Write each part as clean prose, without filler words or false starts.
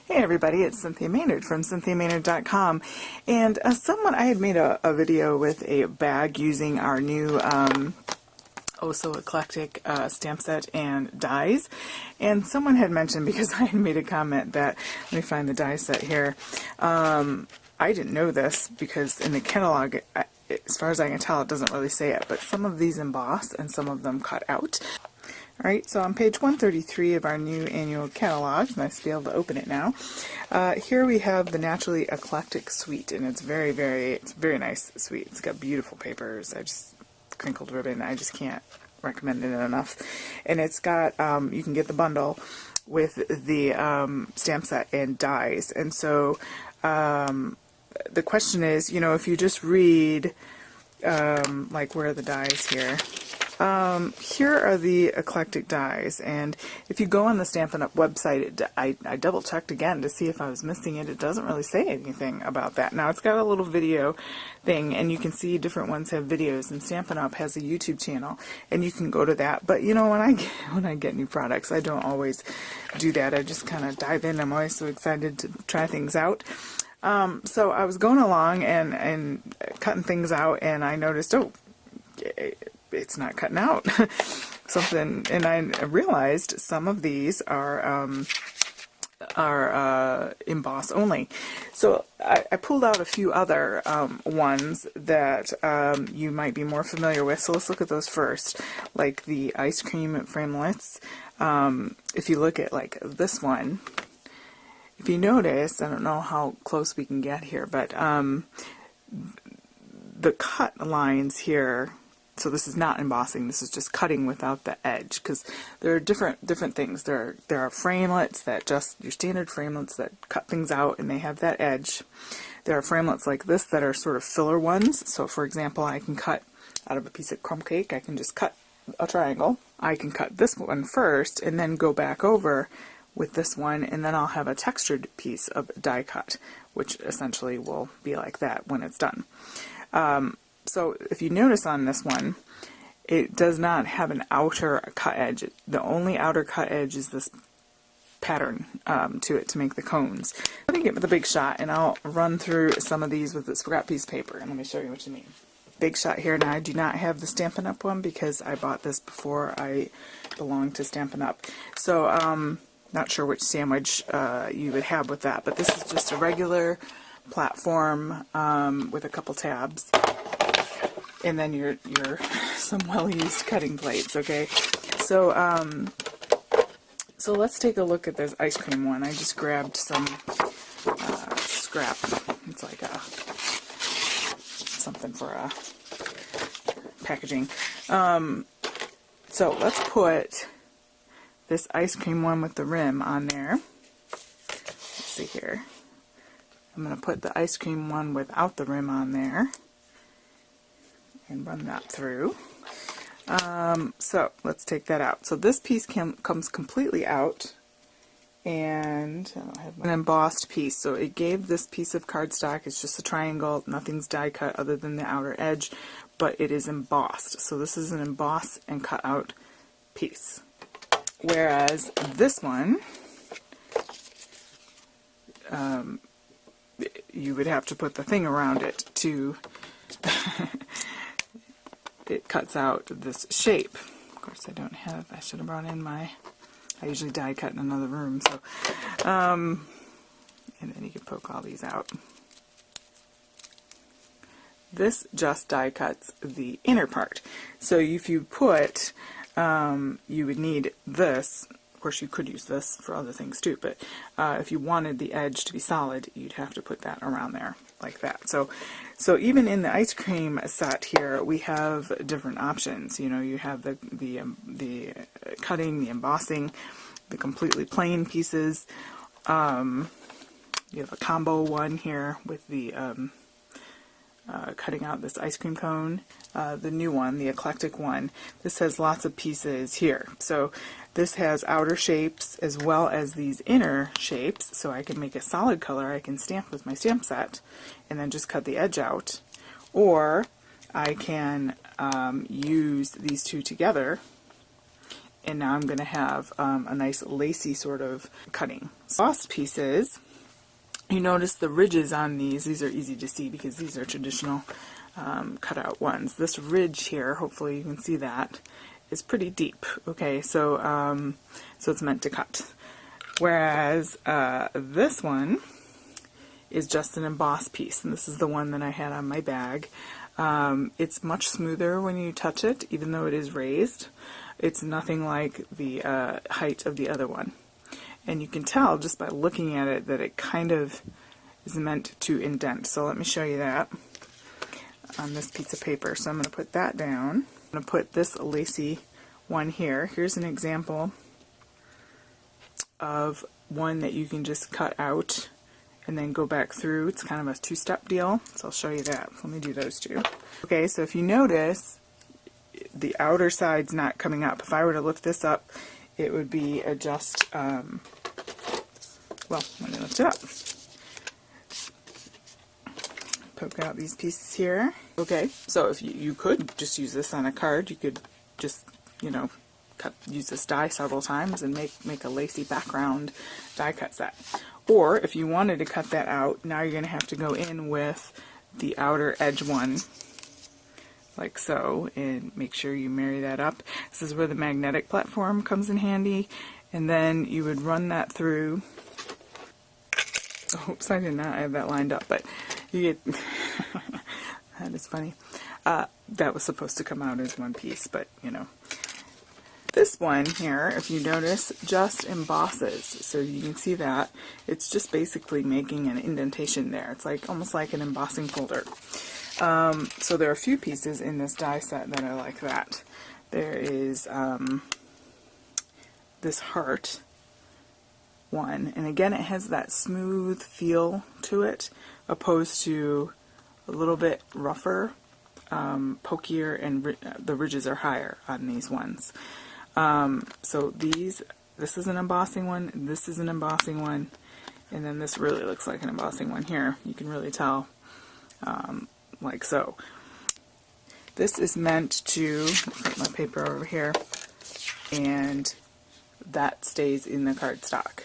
Hey everybody, it's Cynthia Maynard from CynthiaMaynard.com, and I had made a video with a bag using our new Oh So Eclectic stamp set and dies, and someone had mentioned, because I had made a comment that, let me find the die set here, I didn't know this because in the catalog, as far as I can tell, it doesn't really say it, but some of these emboss and some of them cut out. Alright, so on page 133 of our new annual catalog, it's nice to be able to open it now. Here we have the Naturally Eclectic Suite, and it's very nice suite. It's got beautiful papers. I just crinkled ribbon. I just can't recommend it enough. And it's got, you can get the bundle with the stamp set and dies. And so the question is, you know, if you just read, like, where are the dies here? Here are the eclectic dies, and if you go on the Stampin' Up! Website, I double checked again to see if I was missing it. It doesn't really say anything about that. Now it's got a little video thing, and you can see different ones have videos, and Stampin' Up! Has a YouTube channel, and you can go to that. But you know, when I get new products, I don't always do that. I just kind of dive in. I'm always so excited to try things out. So I was going along and cutting things out, and I noticed, oh, it's not cutting out something, and I realized some of these are emboss only. So I pulled out a few other ones that you might be more familiar with. So let's look at those first, like the ice cream framelits. If you look at like this one, if you notice, I don't know how close we can get here, but the cut lines here. So this is not embossing, this is just cutting without the edge, because there are different things. There are framelits that just, your standard framelits that cut things out and they have that edge. There are framelits like this that are sort of filler ones. So for example, I can cut out of a piece of crumb cake, I can just cut a triangle. I can cut this one first and then go back over with this one, and then I'll have a textured piece of die cut, which essentially will be like that when it's done. So if you notice on this one, it does not have an outer cut edge. The only outer cut edge is this pattern to it to make the cones. Let me get the Big Shot, and I'll run through some of these with this scrap piece of paper, and let me show you what you mean. Big Shot here. Now I do not have the Stampin' Up! One because I bought this before I belonged to Stampin' Up! So not sure which sandwich you would have with that, but this is just a regular platform with a couple tabs. And then your some well-used cutting plates, okay? So so let's take a look at this ice cream one. I just grabbed some scrap. It's like something for packaging. So let's put this ice cream one with the rim on there. Let's see here. I'm going to put the ice cream one without the rim on there and run that through. So let's take that out. So this piece comes completely out, and I don't have an embossed piece. So it gave this piece of cardstock, it's just a triangle, nothing's die cut other than the outer edge, but it is embossed. So this is an emboss and cut out piece. Whereas this one, you would have to put the thing around it to it cuts out this shape. Of course I don't have, I should have brought in my, I usually die cut in another room, so and then you can poke all these out. This just die cuts the inner part. So if you put, you would need this. Of course you could use this for other things too, but if you wanted the edge to be solid, you'd have to put that around there like that. So even in the ice cream set here, we have different options. You know, you have the cutting, the embossing, the completely plain pieces. You have a combo one here with the cutting out this ice cream cone. The new one, the eclectic one, this has lots of pieces here. So this has outer shapes as well as these inner shapes, so I can make a solid color. I can stamp with my stamp set and then just cut the edge out, or I can use these two together and now I'm going to have a nice lacy sort of cutting. Embossed pieces, you notice the ridges on these are easy to see because these are traditional cutout ones. This ridge here, hopefully you can see that, is pretty deep. Okay, so so it's meant to cut. Whereas this one is just an embossed piece, and this is the one that I had on my bag. It's much smoother when you touch it, even though it is raised. It's nothing like the height of the other one. And you can tell just by looking at it that it kind of is meant to indent. So let me show you that on this piece of paper. So I'm going to put that down. I'm going to put this lacy one here. Here's an example of one that you can just cut out and then go back through. It's kind of a two-step deal, so I'll show you that. Let me do those two. Okay, so if you notice, the outer side's not coming up. If I were to lift this up, it would be just, well, let me lift it up. Poke out these pieces here. Okay, so if you could just use this on a card, you could just, you know, use this die several times and make a lacy background die cut set. Or if you wanted to cut that out, now you're going to have to go in with the outer edge one, like so, and make sure you marry that up. This is where the magnetic platform comes in handy, and then you would run that through. Oops, I did not have that lined up, but you get that is funny. That was supposed to come out as one piece, but you know. This one here, if you notice, just embosses, so you can see that it's just basically making an indentation there. It's like almost like an embossing folder. So there are a few pieces in this die set that are like that. There is this heart one, and again it has that smooth feel to it, opposed to a little bit rougher, pokier, and the ridges are higher on these ones. So this is an embossing one, this is an embossing one, and then this really looks like an embossing one here. You can really tell, like so. This is meant to, put my paper over here, and that stays in the cardstock.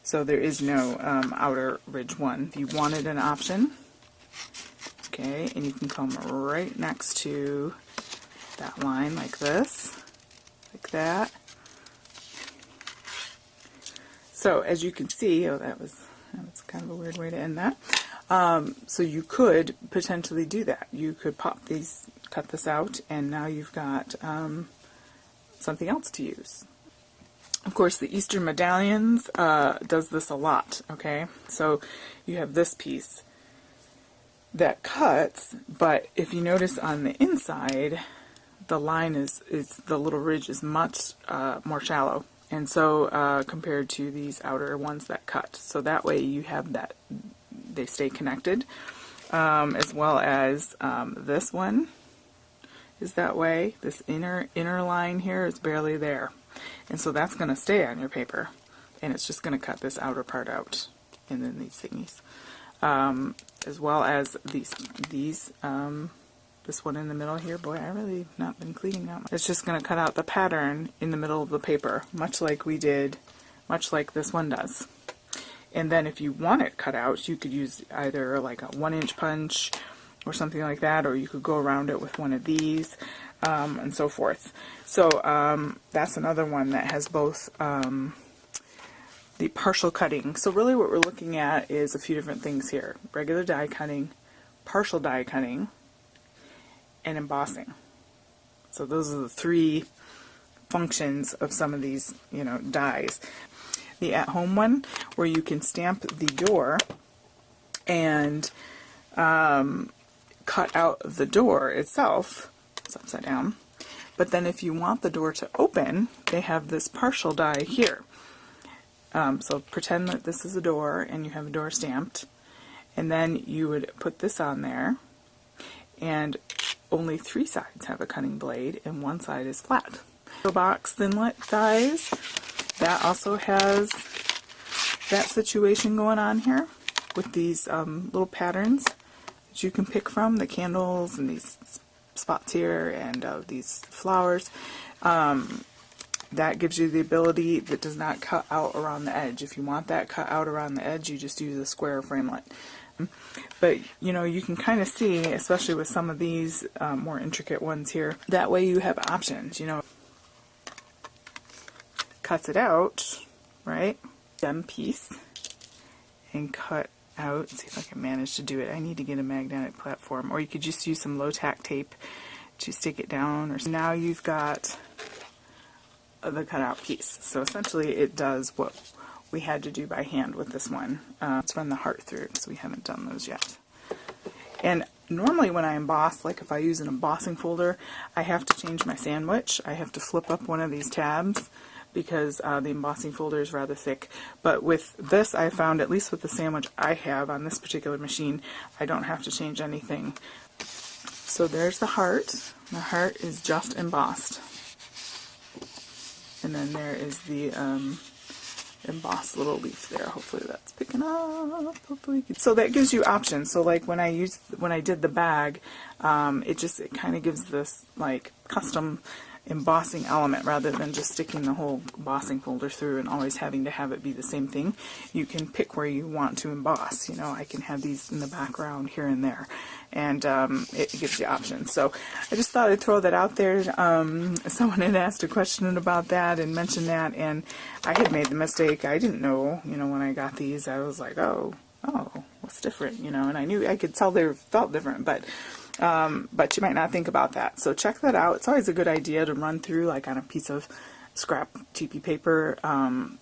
So there is no outer ridge one. If you wanted an option, okay, and you can come right next to that line like this. Like that. So as you can see, that's kind of a weird way to end that. So you could potentially do that. You could pop these, cut this out, and now you've got something else to use. Of course, the Easter Medallions does this a lot. Okay, so you have this piece that cuts, but if you notice on the inside, the line is the little ridge is much more shallow, and so compared to these outer ones that cut, so that way you have that they stay connected, as well as this one is that way. This inner line here is barely there, and so that's going to stay on your paper, and it's just going to cut this outer part out, and then these thingies, as well as these this one in the middle here. Boy, I really have not been cleaning that much. It's just going to cut out the pattern in the middle of the paper, much like we did, much like this one does. And then if you want it cut out, you could use either like a 1-inch punch or something like that, or you could go around it with one of these, and so forth. So that's another one that has both the partial cutting. So really what we're looking at is a few different things here: regular die cutting, partial die cutting, and embossing. So those are the three functions of some of these, you know, dies. The at-home one, where you can stamp the door and cut out the door itself. It's upside down. But then if you want the door to open, they have this partial die here. So pretend that this is a door and you have a door stamped, and then you would put this on there, and only 3 sides have a cutting blade and 1 side is flat. The box Thinlit dies, that also has that situation going on here with these little patterns that you can pick from, the candles and these spots here and these flowers. that gives you the ability that does not cut out around the edge. If you want that cut out around the edge, you just use a square framelit. But you know, you can kind of see, especially with some of these more intricate ones here, that way you have options. You know, cuts it out, right? Stem piece and cut out. Let's see if I can manage to do it. I need to get a magnetic platform, or you could just use some low tack tape to stick it down. Or so now you've got the cutout piece. So essentially, it does what we had to do by hand with this one. Let's run the heart through because we haven't done those yet. And normally when I emboss, like if I use an embossing folder, I have to change my sandwich. I have to flip up one of these tabs because the embossing folder is rather thick. But with this, I found, at least with the sandwich I have on this particular machine, I don't have to change anything. So there's the heart. The heart is just embossed. And then there is the embossed little leaf there. Hopefully that's picking up. Hopefully. So that gives you options. So like when I did the bag, it kind of gives this like custom embossing element rather than just sticking the whole embossing folder through and always having to have it be the same thing. You can pick where you want to emboss. You know, I can have these in the background here and there, and it gives you options. So I just thought I'd throw that out there. Someone had asked a question about that and mentioned that, and I had made the mistake. I didn't know, you know, when I got these, I was like, oh, what's different, you know, and I knew I could tell they felt different, but you might not think about that. So check that out. It's always a good idea to run through, like on a piece of scrap TP paper,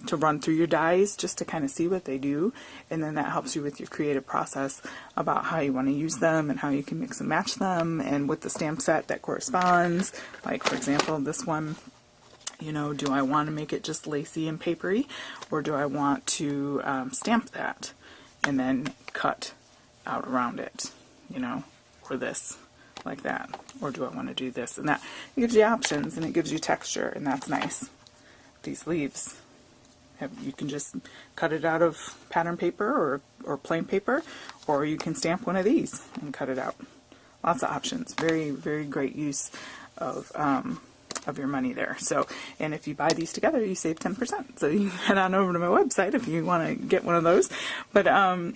to run through your dies just to kind of see what they do, and then that helps you with your creative process about how you want to use them and how you can mix and match them, and with the stamp set that corresponds. Like for example, this one, you know, do I want to make it just lacy and papery, or do I want to stamp that and then cut out around it, you know, or this, like that, or do I want to do this and that? It gives you options and it gives you texture, and that's nice. These leaves, you can just cut it out of pattern paper or plain paper, or you can stamp one of these and cut it out. Lots of options. Very, very great use of your money there. So, and if you buy these together, you save 10%. So you can head on over to my website if you want to get one of those. But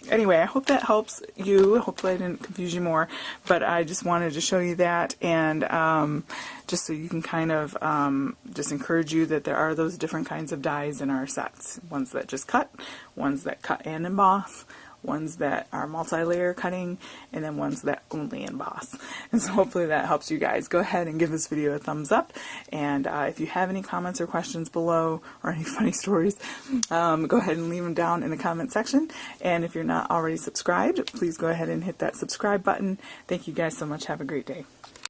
anyway, I hope that helps you. Hopefully I didn't confuse you more, but I just wanted to show you that, and just so you can kind of just encourage you that there are those different kinds of dies in our sets. Ones that just cut, ones that cut and emboss, ones that are multi-layer cutting, and then ones that only emboss. And so hopefully that helps you guys. Go ahead and give this video a thumbs up, and if you have any comments or questions below, or any funny stories, go ahead and leave them down in the comment section. And if you're not already subscribed, please go ahead and hit that subscribe button. Thank you guys so much. Have a great day.